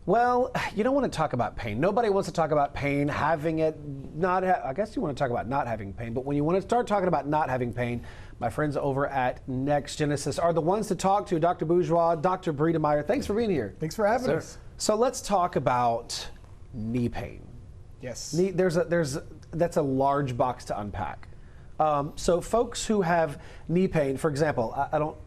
Well, you don't want to talk about pain. Nobody wants to talk about pain, having it, I guess you want to talk about not having pain, but when you want to start talking about not having pain, my friends over at NexGen are the ones to talk to. Dr. Bourgeois, Dr. Breedemeyer, thanks for being here. Thanks for having us. So let's talk about knee pain. Yes. That's a large box to unpack. So folks who have knee pain, for example, I don't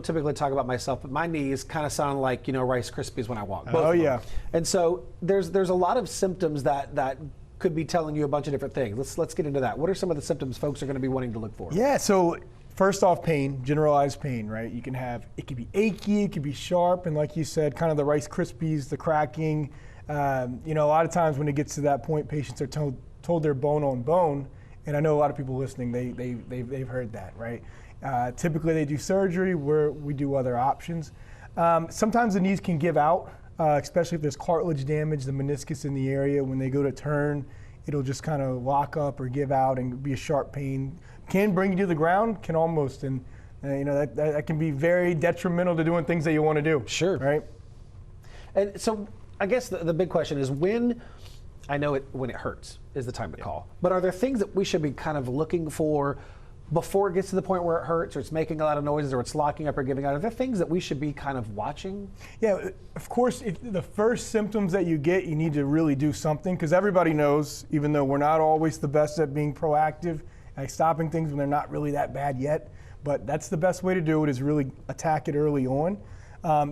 typically talk about myself, but my knees kind of sound like, Rice Krispies when I walk. Oh yeah. And so there's a lot of symptoms that could be telling you a bunch of different things. Let's get into that. What are some of the symptoms folks are going to be wanting to look for? Yeah, so first off, pain, generalized pain, right? It could be achy, it could be sharp, and like you said, kind of the Rice Krispies, the cracking. A lot of times when it gets to that point, patients are told they're bone on bone, and I know a lot of people listening, they've heard that, right? Typically they do surgery, where we do other options. Sometimes the knees can give out, especially if there's cartilage damage, the meniscus in the area. When they go to turn, it'll just kind of lock up or give out and be a sharp pain. Can bring you to the ground, can almost, and that can be very detrimental to doing things that you want to do. Sure. Right? And so I guess the big question is when it hurts is the time to call. But are there things that we should be kind of looking for before it gets to the point where it hurts or it's making a lot of noises or it's locking up or giving out? Are there things that we should be kind of watching? Yeah, of course, if the first symptoms that you get, you need to really do something, because everybody knows, even though we're not always the best at being proactive, at stopping things when they're not really that bad yet, but that's the best way to do it, is really attack it early on.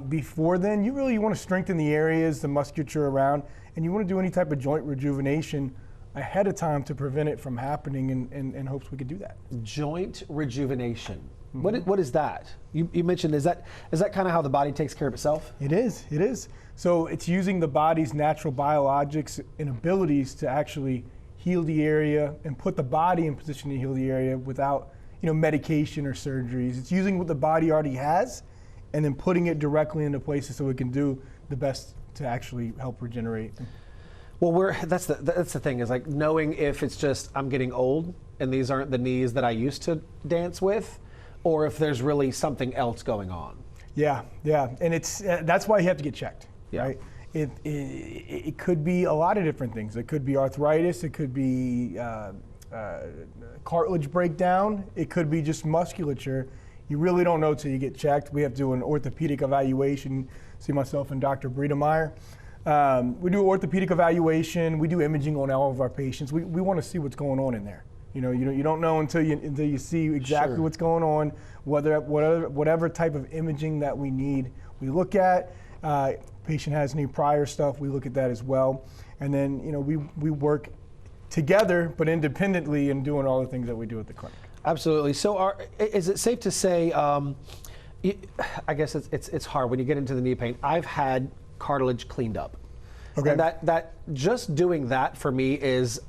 Before then, you want to strengthen the areas, the musculature around, and you want to do any type of joint rejuvenation ahead of time to prevent it from happening, in hopes we could do that. Joint rejuvenation. Mm-hmm. What is that? You mentioned, is that kind of how the body takes care of itself? It is. So it's using the body's natural biologics and abilities to actually heal the area and put the body in position to heal the area without medication or surgeries. It's using what the body already has and then putting it directly into places so it can do the best to actually help regenerate. Well, that's the thing, is like knowing if it's just I'm getting old and these aren't the knees that I used to dance with, or if there's really something else going on. Yeah, and that's why you have to get checked, yeah. Right? It could be a lot of different things. It could be arthritis. It could be cartilage breakdown. It could be just musculature. You really don't know till you get checked. We have to do an orthopedic evaluation. See myself and Dr. Breedemeyer. We do orthopedic evaluation. We do imaging on all of our patients. We want to see what's going on in there. You don't know until you see exactly Sure. what's going on. Whatever type of imaging that we need, we look at. Patient has any prior stuff, we look at that as well. And then we work together but independently in doing all the things that we do at the clinic. Absolutely. So is it safe to say, I guess it's hard when you get into the knee pain. I've had cartilage cleaned up. Okay. And that just doing that for me is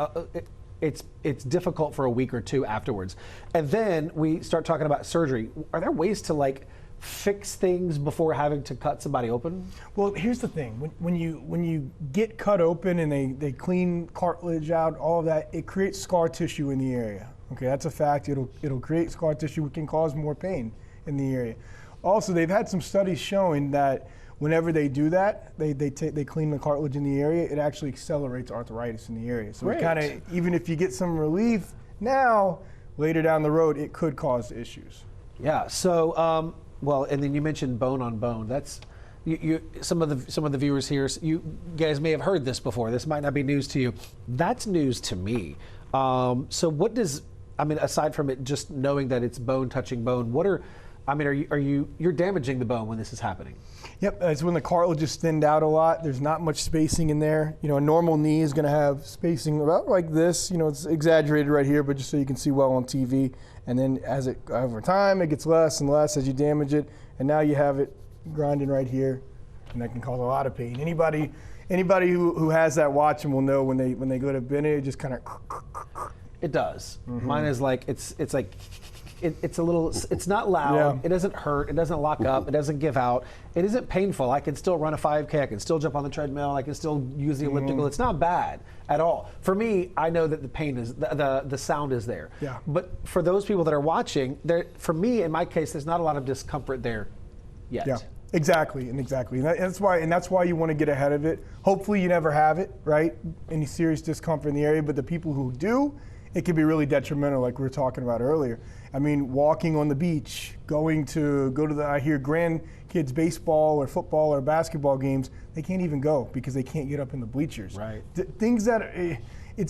it's difficult for a week or two afterwards. And then we start talking about surgery. Are there ways to fix things before having to cut somebody open? Well, here's the thing. When you get cut open and they clean cartilage out, all of that, it creates scar tissue in the area. Okay, that's a fact. It'll create scar tissue, which can cause more pain in the area. Also, they've had some studies showing that whenever they do that, they clean the cartilage in the area, it actually accelerates arthritis in the area. So even if you get some relief now, later down the road, it could cause issues. Yeah. So, and then you mentioned bone on bone. That's some of the viewers here. You guys may have heard this before. This might not be news to you. That's news to me. So what does aside from it just knowing that it's bone touching bone, you're damaging the bone when this is happening? Yep, it's when the cartilage is thinned out a lot. There's not much spacing in there. A normal knee is going to have spacing about like this. It's exaggerated right here, but just so you can see well on TV. And then over time, it gets less and less as you damage it. And now you have it grinding right here, and that can cause a lot of pain. Anybody who has that watching will know when they go to bend it, just kind of. It does. Mm-hmm. Mine is like it's a little. It's not loud. Yeah. It doesn't hurt. It doesn't lock up. It doesn't give out. It isn't painful. I can still run a 5K. I can still jump on the treadmill. I can still use the elliptical. Mm-hmm. It's not bad at all. For me, I know that the pain is the sound is there. Yeah. But for those people that are watching, for me, in my case, there's not a lot of discomfort there yet. Yeah. Exactly, and that's why you want to get ahead of it. Hopefully you never have it, right? Any serious discomfort in the area, but the people who do, it can be really detrimental, like we were talking about earlier. I mean, walking on the beach, go to I hear grandkids baseball or football or basketball games, they can't even go because they can't get up in the bleachers. Right. Things that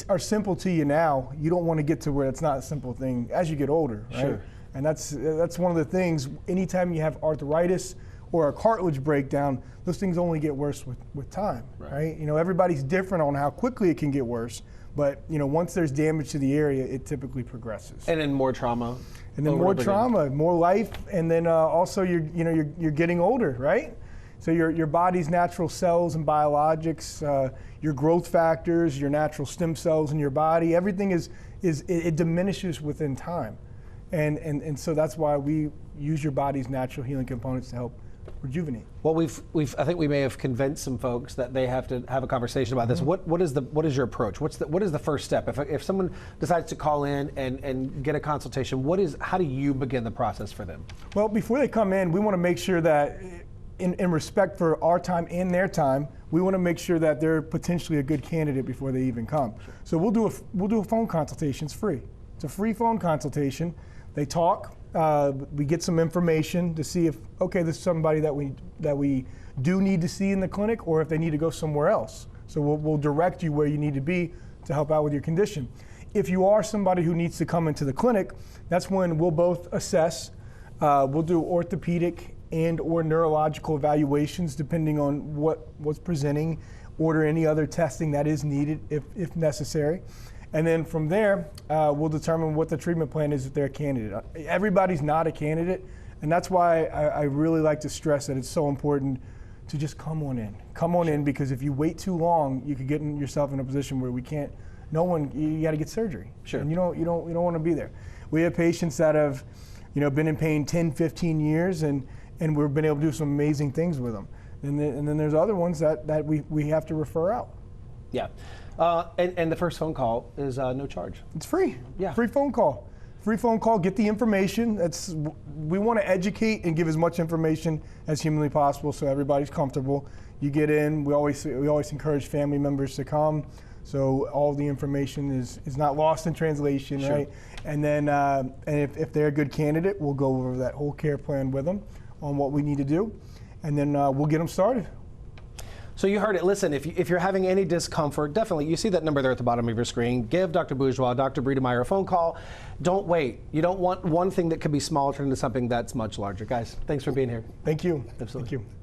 are simple to you now, you don't want to get to where it's not a simple thing as you get older, right? Sure. And that's one of the things. Anytime you have arthritis or a cartilage breakdown, those things only get worse with time, right? You know, everybody's different on how quickly it can get worse, but you know, once there's damage to the area, it typically progresses. And then more trauma. And then more trauma, more life, and then also you're getting older, right? So your body's natural cells and biologics, your growth factors, your natural stem cells in your body, everything it diminishes within time. And so that's why we use your body's natural healing components to help rejuvenate. Well, I think we may have convinced some folks that they have to have a conversation about this. What is your approach? What is the first step? If someone decides to call in and get a consultation, how do you begin the process for them? Well, before they come in, we want to make sure that in respect for our time and their time, we want to make sure that they're potentially a good candidate before they even come. Sure. So we'll do a phone consultation. It's free. It's a free phone consultation. They talk. We get some information to see if, okay, this is somebody that we do need to see in the clinic, or if they need to go somewhere else. So we'll direct you where you need to be to help out with your condition. If you are somebody who needs to come into the clinic, that's when we'll both assess. We'll do orthopedic and or neurological evaluations depending on what's presenting, order any other testing that is needed if necessary. And then from there, we'll determine what the treatment plan is if they're a candidate. Everybody's not a candidate, and that's why I really like to stress that it's so important to just come on in. Come on in, because if you wait too long, you could get yourself in a position where you got to get surgery. Sure. And you don't want to be there. We have patients that have, been in pain 10, 15 years, and we've been able to do some amazing things with them. And then there's other ones that we have to refer out. Yeah. And the first phone call is no charge. It's free. Yeah. Free phone call. Free phone call. Get the information. We want to educate and give as much information as humanly possible so everybody's comfortable. You get in. We always encourage family members to come, so all the information is not lost in translation, sure. Right? And then and if they're a good candidate, we'll go over that whole care plan with them on what we need to do, and then we'll get them started. So you heard it. Listen, if you're having any discomfort, definitely, you see that number there at the bottom of your screen. Give Dr. Bourgeois, Dr. Breedemeyer a phone call. Don't wait. You don't want one thing that could be small turn into something that's much larger. Guys, thanks for being here. Thank you. Absolutely. Thank you.